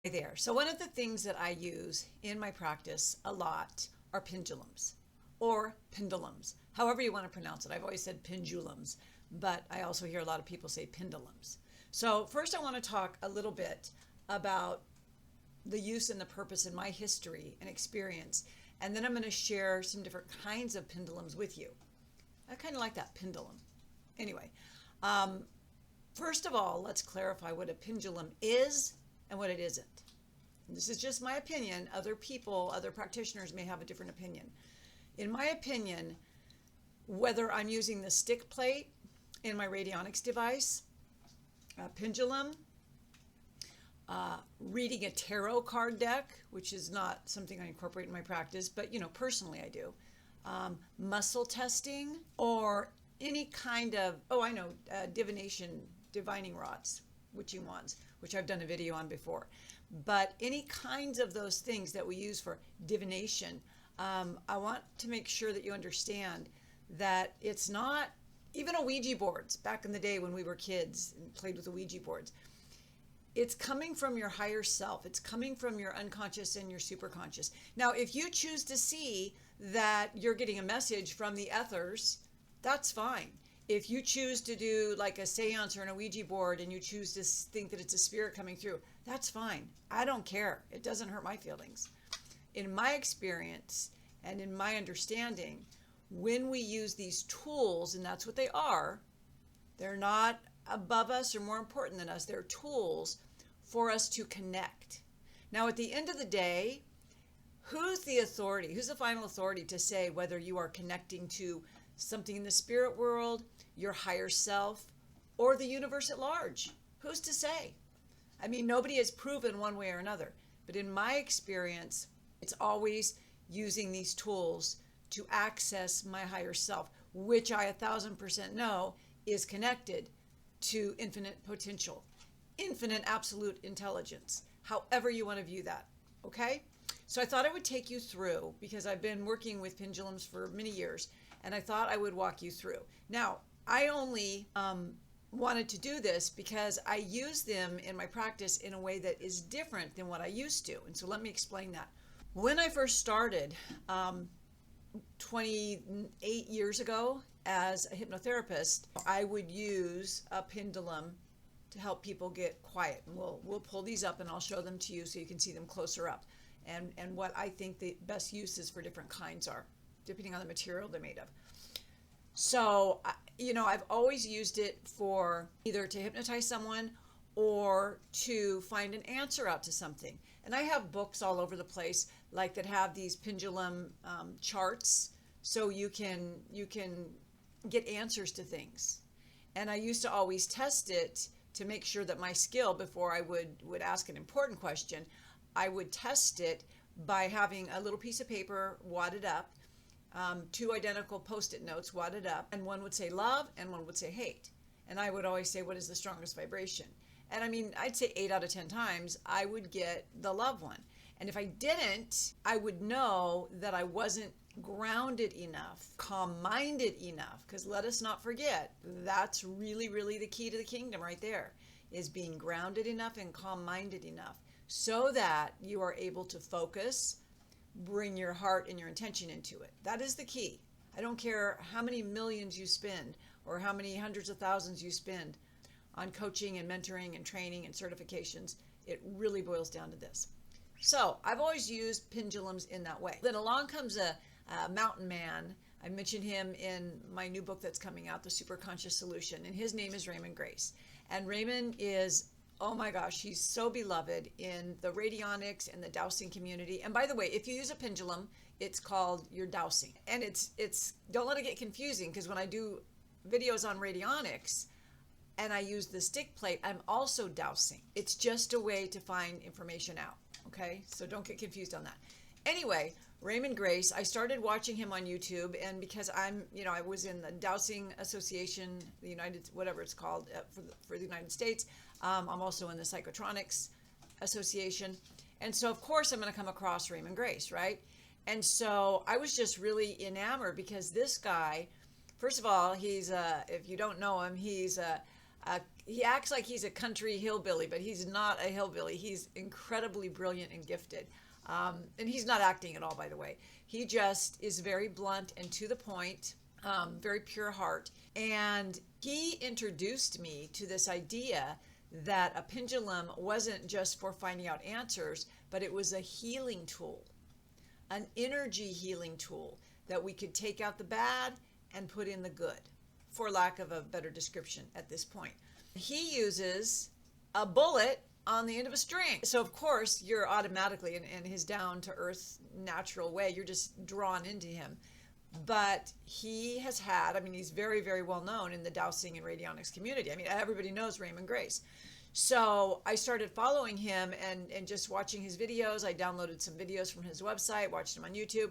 Hi there. So one of the things that I use in my practice a lot are pendulums or pendulums, however you want to pronounce it. I've always said pendulums, but I also hear a lot of people say pendulums. So first I want to talk a little bit about the use and the purpose in my history and experience, and then I'm going to share some different kinds of pendulums with you. I kind of like that, pendulum. Anyway, first of all, let's clarify what a pendulum is and what it isn't. And this is just my opinion. Other people, other practitioners may have a different opinion. In my opinion, whether I'm using the stick plate in my radionics device, a pendulum, reading a tarot card deck, which is not something I incorporate in my practice, but personally I do, muscle testing, or any kind of, divination, divining rods, witching wands, which I've done a video on before. But any kinds of those things that we use for divination, I want to make sure that you understand that it's not, even a Ouija boards, back in the day when we were kids and played with the Ouija boards, it's coming from your higher self. It's coming from your unconscious and your superconscious. Now, if you choose to see that you're getting a message from the ethers, that's fine. If you choose to do like a seance or an Ouija board and you choose to think that it's a spirit coming through, that's fine. I don't care. It doesn't hurt my feelings. In my experience and in my understanding, when we use these tools, and that's what they are, they're not above us or more important than us. They're tools for us to connect. Now, at the end of the day, who's the authority? Who's the final authority to say whether you are connecting to something in the spirit world, your higher self, or the universe at large? Who's to say? I mean, nobody has proven one way or another. But in my experience, it's always using these tools to access my higher self, which I 1000% know is connected to infinite potential, infinite absolute intelligence, however you want to view that, okay? So I thought I would take you through, because I've been working with pendulums for many years, and I thought I would walk you through. Now, I only wanted to do this because I use them in my practice in a way that is different than what I used to. And so let me explain that. When I first started 28 years ago as a hypnotherapist, I would use a pendulum to help people get quiet. And we'll pull these up and I'll show them to you so you can see them closer up, and what I think the best uses for different kinds are, depending on the material they're made of. So, I've always used it for either to hypnotize someone or to find an answer out to something. And I have books all over the place like that have these pendulum charts, so you can get answers to things. And I used to always test it to make sure that my skill, before I would ask an important question, I would test it by having a little piece of paper wadded up, two identical post-it notes wadded up, and one would say love and one would say hate. And I would always say, what is the strongest vibration? And I mean, I'd say 8 out of 10 times I would get the love one. And if I didn't, I would know that I wasn't grounded enough, calm-minded enough, because let us not forget, that's really, really the key to the kingdom right there, is being grounded enough and calm-minded enough so that you are able to focus, bring your heart and your intention into it. That is the key. I don't care how many millions you spend or how many hundreds of thousands you spend on coaching and mentoring and training and certifications. It really boils down to this. So I've always used pendulums in that way. Then along comes a mountain man. I mentioned him in my new book that's coming out, The Superconscious Solution, and his name is Raymon Grace. And Raymon is, oh my gosh, he's so beloved in the radionics and the dowsing community. And by the way, if you use a pendulum, it's called you're dowsing. And it's don't let it get confusing, because when I do videos on radionics and I use the stick plate, I'm also dowsing. It's just a way to find information out, okay? So don't get confused on that. Anyway, Raymon Grace, I started watching him on YouTube, and because I was in the Dowsing Association, the United, whatever it's called, for the United States. I'm also in the Psychotronics Association. And so, of course, I'm going to come across Raymon Grace, right? And so I was just really enamored because this guy, first of all, he's, if you don't know him, he's He acts like he's a country hillbilly, but he's not a hillbilly. He's incredibly brilliant and gifted. And he's not acting at all, by the way. He just is very blunt and to the point, very pure heart. And he introduced me to this idea that a pendulum wasn't just for finding out answers, but it was a healing tool, an energy healing tool that we could take out the bad and put in the good, for lack of a better description at this point. He uses a bullet on the end of a string. So of course you're automatically, in his down to earth natural way, you're just drawn into him. But he has had, I mean, he's very, very well known in the dowsing and radionics community. I mean, everybody knows Raymon Grace. So I started following him and just watching his videos. I downloaded some videos from his website, watched him on YouTube.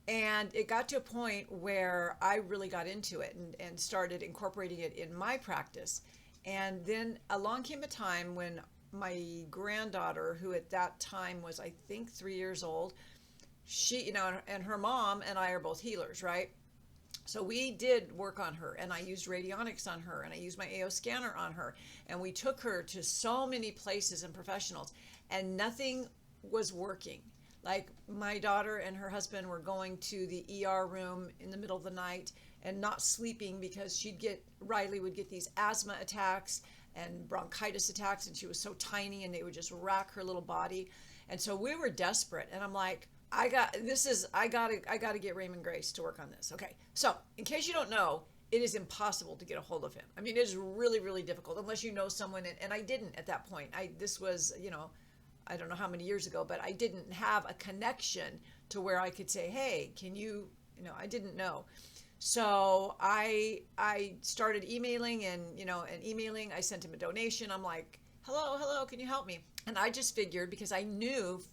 And it got to a point where I really got into it and started incorporating it in my practice. And then along came a time when my granddaughter, who at that time was, I think, 3 years old, she, you know, and her mom and I are both healers, right? So we did work on her, and I used radionics on her, and I used my AO scanner on her, and we took her to so many places and professionals, and nothing was working. Like, my daughter and her husband were going to the ER room in the middle of the night and not sleeping because Riley would get these asthma attacks and bronchitis attacks, and she was so tiny, and they would just rack her little body. And so we were desperate, and I'm like, I gotta get Raymon Grace to work on this. Okay, so in case you don't know, it is impossible to get a hold of him. I mean, it is really, really difficult unless you know someone, and I didn't at that point. This was, you know, I don't know how many years ago, but I didn't have a connection to where I could say, hey, can you know, I didn't know. So I started emailing and emailing. I sent him a donation. I'm like, hello, can you help me? And I just figured, because I knew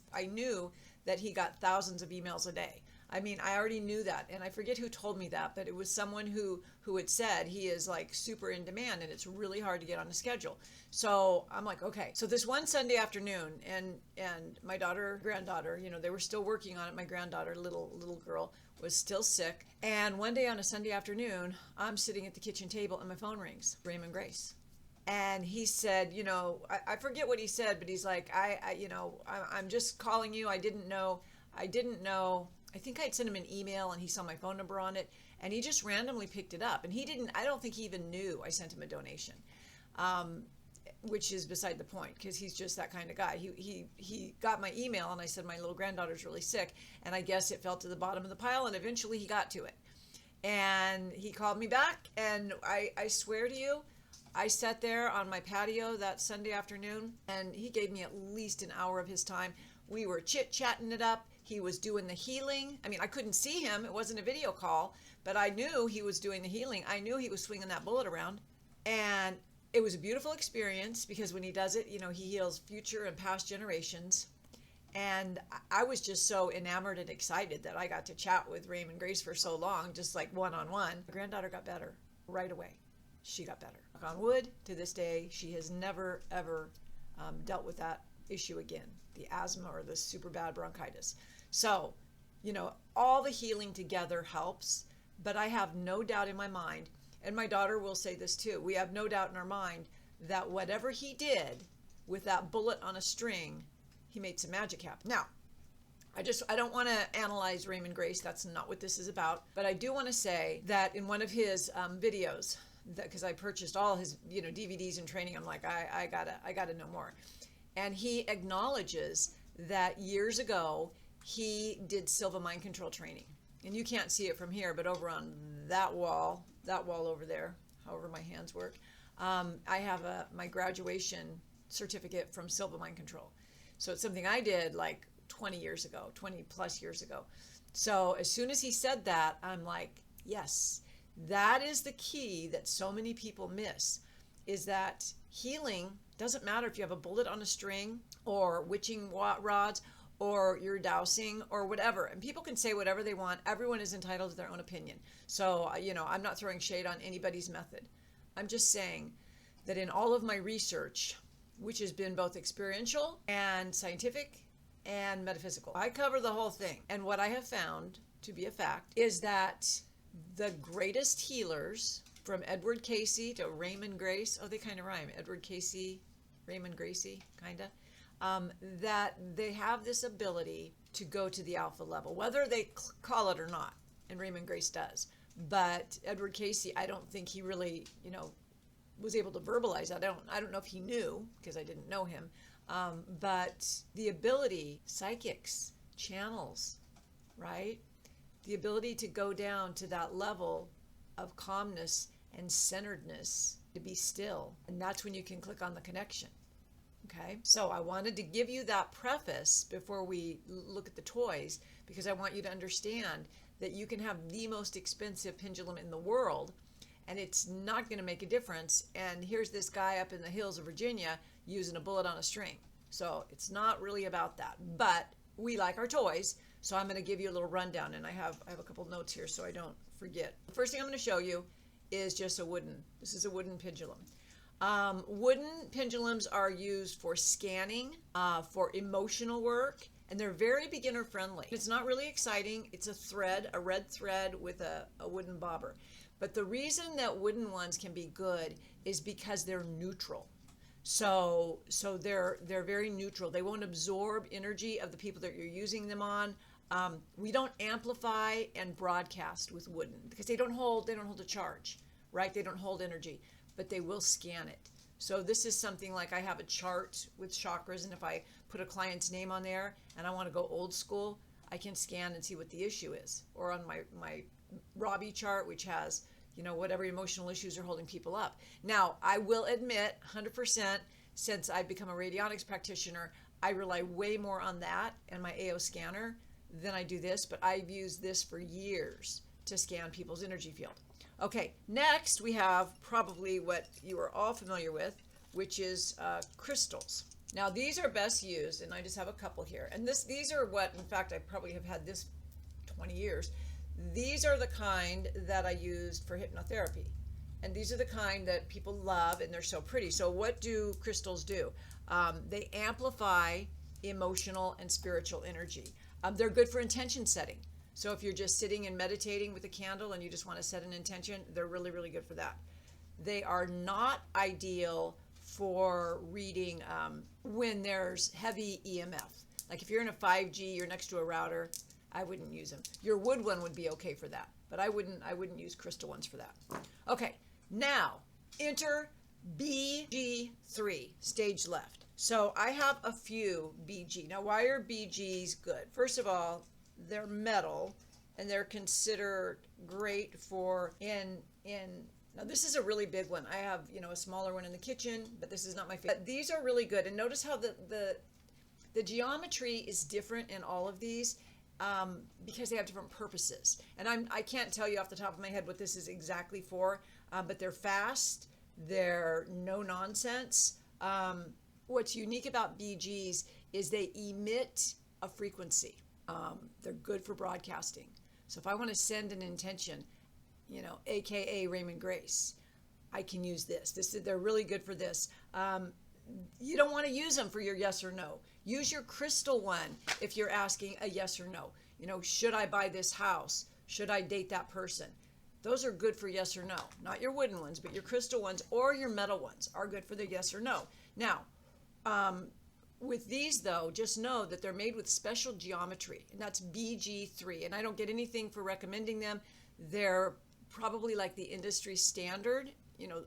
that he got thousands of emails a day. I mean, I already knew that, and I forget who told me that, but it was someone who had said he is like super in demand, and it's really hard to get on a schedule. So I'm like, okay. So this one Sunday afternoon, and my granddaughter, you know, they were still working on it. My granddaughter, little girl, was still sick. And one day on a Sunday afternoon, I'm sitting at the kitchen table and my phone rings. Raymon Grace. And he said, you know, I forget what he said, but he's like, I'm just calling you. I didn't know. I think I'd sent him an email and he saw my phone number on it, and he just randomly picked it up. And I don't think he even knew I sent him a donation, which is beside the point, because he's just that kind of guy. He got my email, and I said, my little granddaughter's really sick. And I guess it fell to the bottom of the pile, and eventually he got to it. And he called me back, and I swear to you, I sat there on my patio that Sunday afternoon, and he gave me at least an hour of his time. We were chit-chatting it up. He was doing the healing. I mean, I couldn't see him. It wasn't a video call, but I knew he was doing the healing. I knew he was swinging that bullet around. And it was a beautiful experience, because when he does it, you know, he heals future and past generations. And I was just so enamored and excited that I got to chat with Raymon Grace for so long, just like one-on-one. My granddaughter got better right away. She got better. Knock on wood, to this day, she has never, ever dealt with that issue again, the asthma or the super bad bronchitis. So, you know, all the healing together helps, but I have no doubt in my mind, and my daughter will say this too, we have no doubt in our mind that whatever he did with that bullet on a string, he made some magic happen. Now, I don't want to analyze Raymon Grace. That's not what this is about. But I do want to say that in one of his videos, because I purchased all his, you know, DVDs and training, I'm like, I gotta know more. And he acknowledges that years ago he did Silva mind control training, and you can't see it from here, but over on that wall over there, however my hands work, I have my graduation certificate from Silva mind control. So it's something I did like 20 plus years ago. So as soon as he said that, I'm like, yes. That is the key that so many people miss, is that healing doesn't matter if you have a bullet on a string or witching rods or you're dowsing or whatever. And people can say whatever they want. Everyone is entitled to their own opinion. So, you know, I'm not throwing shade on anybody's method. I'm just saying that in all of my research, which has been both experiential and scientific and metaphysical, I cover the whole thing. And what I have found to be a fact is that the greatest healers from 𝒂𝒊𝒅𝒂𝒂𝒂 to Raymon Grace. Oh, they kind of rhyme. 𝒂𝒊𝒅𝒂𝒂𝒂, Raymon Gracie, kind of. That they have this ability to go to the alpha level, whether they call it or not, and Raymon Grace does. But 𝒂𝒊𝒅𝒂𝒂𝒂, I don't think he really, was able to verbalize that. I don't know if he knew, because I didn't know him. But the ability, psychics, channels, right? The ability to go down to that level of calmness and centeredness, to be still. And that's when you can click on the connection. Okay, so I wanted to give you that preface before we look at the toys, because I want you to understand that you can have the most expensive pendulum in the world and it's not going to make a difference. And here's this guy up in the hills of Virginia using a bullet on a string. So it's not really about that, but we like our toys. So I'm going to give you a little rundown, and I have a couple notes here so I don't forget. The first thing I'm going to show you is just this is a wooden pendulum. Wooden pendulums are used for scanning, for emotional work, and they're very beginner friendly. It's not really exciting. It's a thread, a red thread with a wooden bobber. But the reason that wooden ones can be good is because they're neutral. So they're very neutral. They won't absorb energy of the people that you're using them on. We don't amplify and broadcast with wooden because they don't hold a charge, right? They don't hold energy, but they will scan it. So this is something like, I have a chart with chakras, and if I put a client's name on there and I want to go old school, I can scan and see what the issue is. Or on my Robbie chart, which has, whatever emotional issues are holding people up. Now, I will admit 100%, since I've become a radionics practitioner, I rely way more on that and my AO scanner than I do this, but I've used this for years to scan people's energy field. Okay, next we have probably what you are all familiar with, which is crystals. Now these are best used, and I just have a couple here. And these are what, in fact, I probably have had this 20 years. These are the kind that I used for hypnotherapy. And these are the kind that people love, and they're so pretty. So what do crystals do? They amplify emotional and spiritual energy. They're good for intention setting. So if you're just sitting and meditating with a candle and you just want to set an intention, they're really, really good for that. They are not ideal for reading when there's heavy EMF. Like if you're in a 5G, you're next to a router, I wouldn't use them. Your wood one would be okay for that, but I wouldn't use crystal ones for that. Okay, now enter BG3, stage left. So I have a few BG. Now why are BGs good? First of all, they're metal, and they're considered great for now this is a really big one. I have, a smaller one in the kitchen, but this is not my favorite. But these are really good, and notice how the geometry is different in all of these because they have different purposes. And I can't tell you off the top of my head what this is exactly for, but they're fast, they're no nonsense. What's unique about BGs is they emit a frequency. They're good for broadcasting. So if I want to send an intention, AKA Raymon Grace, I can use this. They're really good for this. You don't want to use them for your yes or no. Use your crystal one if you're asking a yes or no. Should I buy this house? Should I date that person? Those are good for yes or no. Not your wooden ones, but your crystal ones or your metal ones are good for the yes or no. Now, with these though, just know that they're made with special geometry, and that's BG3. And I don't get anything for recommending them. They're probably like the industry standard.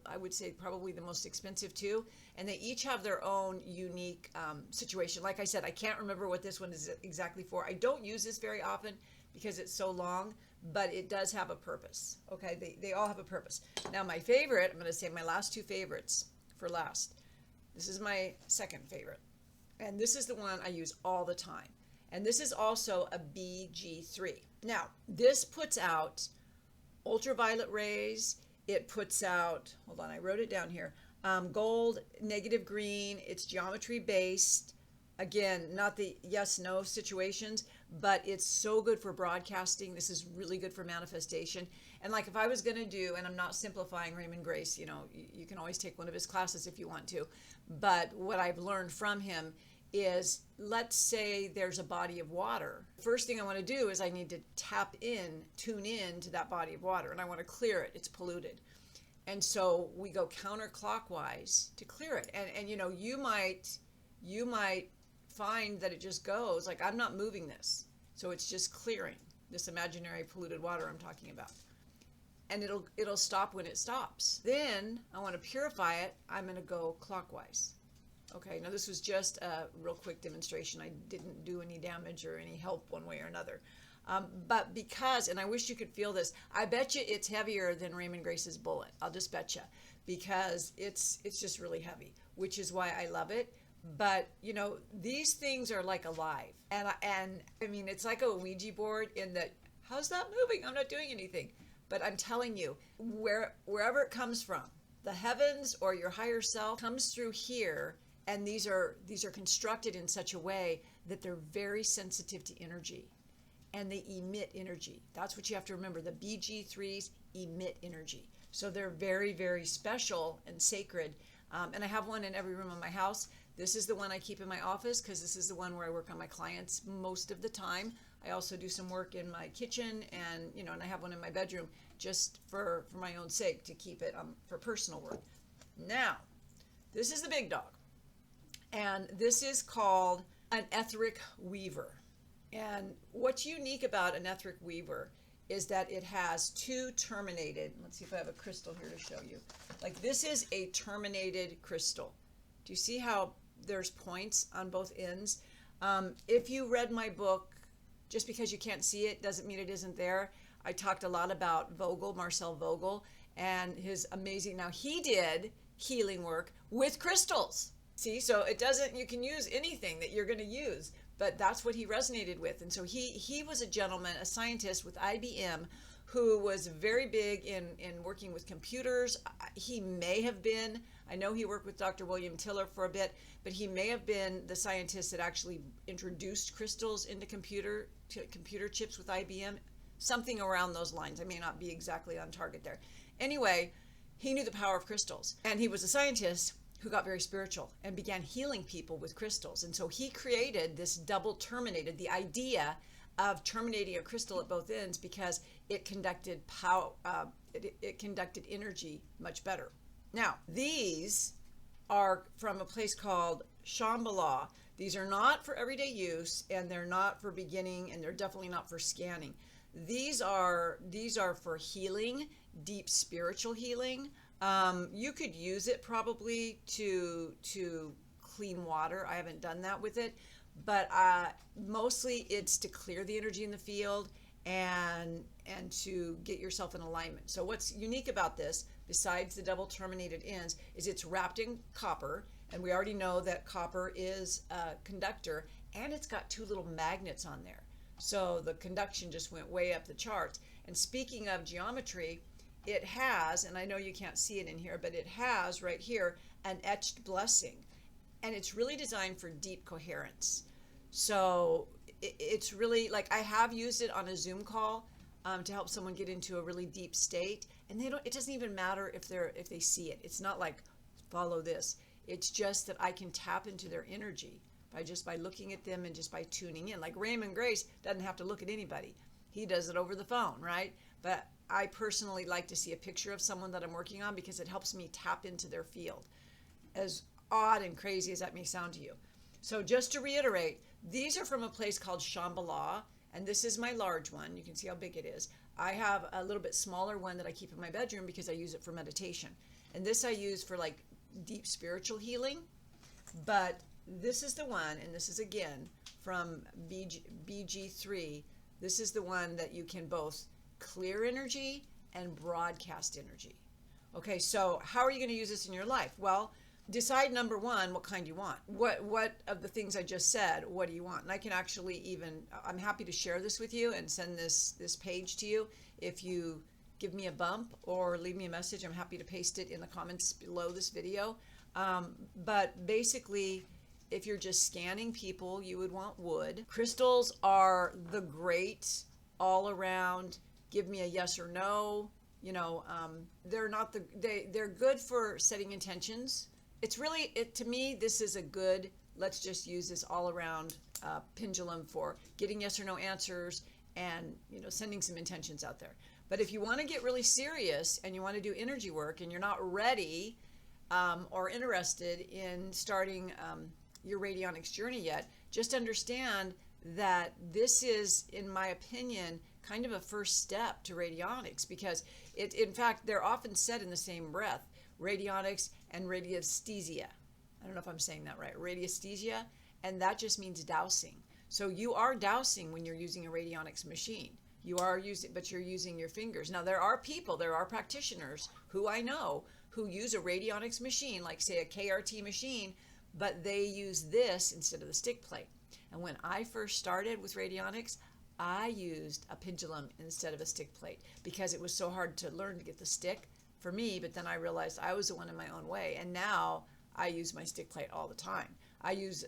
I would say probably the most expensive too. And they each have their own unique situation. Like I said, I can't remember what this one is exactly for. I don't use this very often because it's so long, but it does have a purpose. Okay, they all have a purpose. Now my favorite, I'm going to say my last two favorites for last. This is my second favorite. And this is the one I use all the time. And this is also a BG3. Now, this puts out ultraviolet rays. It puts out, hold on, I wrote it down here, gold, negative green. It's geometry based. Again, not the yes, no situations, but it's so good for broadcasting. This is really good for manifestation. And like if I was going to do, and I'm not simplifying Raymon Grace, you can always take one of his classes if you want to. But what I've learned from him is, let's say there's a body of water. First thing I want to do is I need to tune in to that body of water, and I want to clear it. It's polluted. And so we go counterclockwise to clear it. And you know, you might find that it just goes like, I'm not moving this. So it's just clearing this imaginary polluted water I'm talking about. And it'll stop when it stops. Then I want to purify it. I'm going to go clockwise. Okay, now this was just a real quick demonstration. I didn't do any damage or any help one way or another. But because, and I wish you could feel this, I bet you it's heavier than Raymon Grace's bullet. I'll just bet you, because it's just really heavy, which is why I love it. But you know, these things are like alive, and I mean, it's like a Ouija board in that, how's that moving? I'm not doing anything. But I'm telling you, wherever it comes from, the heavens or your higher self comes through here, and these are constructed in such a way that they're very sensitive to energy. And they emit energy. That's what you have to remember. The BG3s emit energy. So they're very, very special and sacred. And I have one in every room of my house. This is the one I keep in my office because this is the one where I work on my clients most of the time. I also do some work in my kitchen, and you know, and I have one in my bedroom just for my own sake, to keep it for personal work. Now, this is the big dog. And this is called an Etheric Weaver. And what's unique about an Etheric Weaver is that it has two terminated, let's see if I have a crystal here to show you. Like, this is a terminated crystal. Do you see how there's points on both ends? If you read my book, just because you can't see it doesn't mean it isn't there. I talked a lot about Vogel, Marcel Vogel, and his amazing, now he did healing work with crystals. See, so it doesn't, you can use anything that you're going to use. But that's what he resonated with. And so he was a gentleman, a scientist with IBM, who was very big in working with computers. He may have been, I know he worked with Dr. William Tiller for a bit, but he may have been the scientist that actually introduced crystals into computer chips with IBM, something around those lines. I may not be exactly on target there. Anyway, he knew the power of crystals, and he was a scientist who got very spiritual and began healing people with crystals. And so he created this double terminated, the idea of terminating a crystal at both ends, because it conducted power, it conducted energy much better. Now, these are from a place called Shambhala. These are not for everyday use, and they're not for beginning, and they're definitely not for scanning. These are for healing, deep spiritual healing. You could use it probably to clean water. I haven't done that with it, but mostly it's to clear the energy in the field and to get yourself in alignment. So what's unique about this, besides the double terminated ends, is it's wrapped in copper, and we already know that copper is a conductor, and it's got two little magnets on there. So the conduction just went way up the charts. And speaking of geometry, it has, and I know you can't see it in here, but it has right here an etched blessing, and it's really designed for deep coherence. So it's really, like, I have used it on a Zoom call to help someone get into a really deep state, and it doesn't even matter if they see it. It's not like follow this. It's just that I can tap into their energy by looking at them and just by tuning in. Like Raymon Grace doesn't have to look at anybody. He does it over the phone, right? But I personally like to see a picture of someone that I'm working on because it helps me tap into their field, as odd and crazy as that may sound to you. So just to reiterate, these are from a place called Shambhala, and this is my large one. You can see how big it is. I have a little bit smaller one that I keep in my bedroom because I use it for meditation. And this I use for like deep spiritual healing. But this is the one, and this is again from BG3. This is the one that you can both clear energy and broadcast energy. Okay, so how are you going to use this in your life? Well, decide, number one, what kind you want. What of the things I just said, what do you want? And I can actually even, I'm happy to share this with you and send this page to you. If you give me a bump or leave me a message, I'm happy to paste it in the comments below this video. But basically, if you're just scanning people, you would want wood. Crystals are the great all around, give me a yes or no. You know, they're not they're good for setting intentions. It's really, to me, this is a good, let's just use this all around pendulum for getting yes or no answers and, you know, sending some intentions out there. But if you want to get really serious and you want to do energy work and you're not ready or interested in starting your radionics journey yet, just understand that this is, in my opinion, kind of a first step to radionics, because in fact, they're often said in the same breath, radionics and radiesthesia. I don't know if I'm saying that right, radiesthesia, and that just means dowsing. So you are dowsing when you're using a radionics machine. You are using, but you're using your fingers. Now there are people, there are practitioners who I know who use a radionics machine, like say a KRT machine, but they use this instead of the stick plate. And when I first started with radionics, I used a pendulum instead of a stick plate because it was so hard to learn to get the stick for me, but then I realized I was the one in my own way, and now I use my stick plate all the time. I use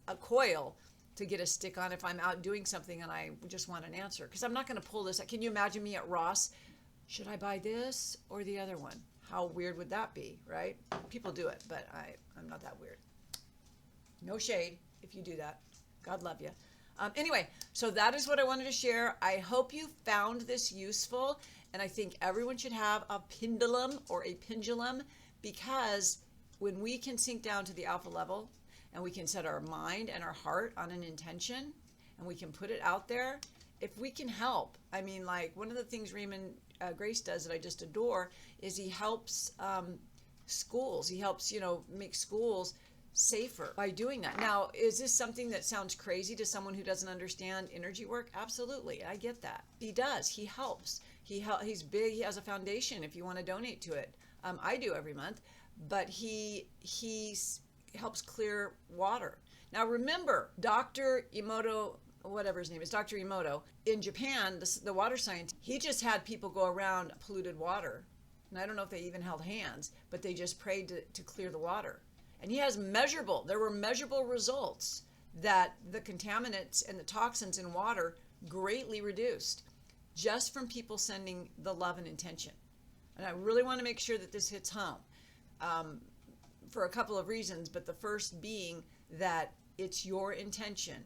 a coil to get a stick on if I'm out doing something and I just want an answer, because I'm not going to pull this. Can you imagine me at Ross? Should I buy this or the other one? How weird would that be, right? People do it, but I'm not that weird. No shade if you do that. God love you. Anyway, so that is what I wanted to share. I hope you found this useful, and I think everyone should have a pendulum or a pendulum, because when we can sink down to the alpha level and we can set our mind and our heart on an intention and we can put it out there, if we can help. I mean, like one of the things Raymon Grace does that I just adore is he helps schools. He helps, make schools safer by doing that. Now, is this something that sounds crazy to someone who doesn't understand energy work? Absolutely, I get that. He does. He helps. He's big. He has a foundation if you want to donate to it. I do every month, but he helps clear water. Now, remember, Dr. Emoto, whatever his name is, Dr. Emoto, in Japan, the water scientist, he just had people go around polluted water. And I don't know if they even held hands, but they just prayed to clear the water. And there were measurable results that the contaminants and the toxins in water greatly reduced just from people sending the love and intention. And I really want to make sure that this hits home for a couple of reasons, but the first being that it's your intention.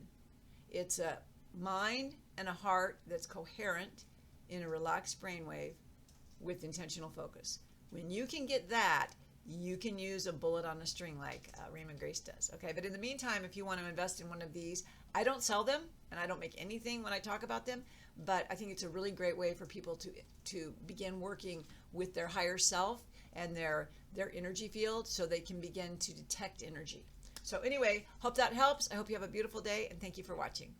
It's a mind and a heart that's coherent in a relaxed brainwave with intentional focus. When you can get that, you can use a bullet on a string like Raymon Grace does. Okay, but in the meantime, if you want to invest in one of these, I don't sell them and I don't make anything when I talk about them, but I think it's a really great way for people to begin working with their higher self and their energy field so they can begin to detect energy. So anyway, hope that helps. I hope you have a beautiful day, and thank you for watching.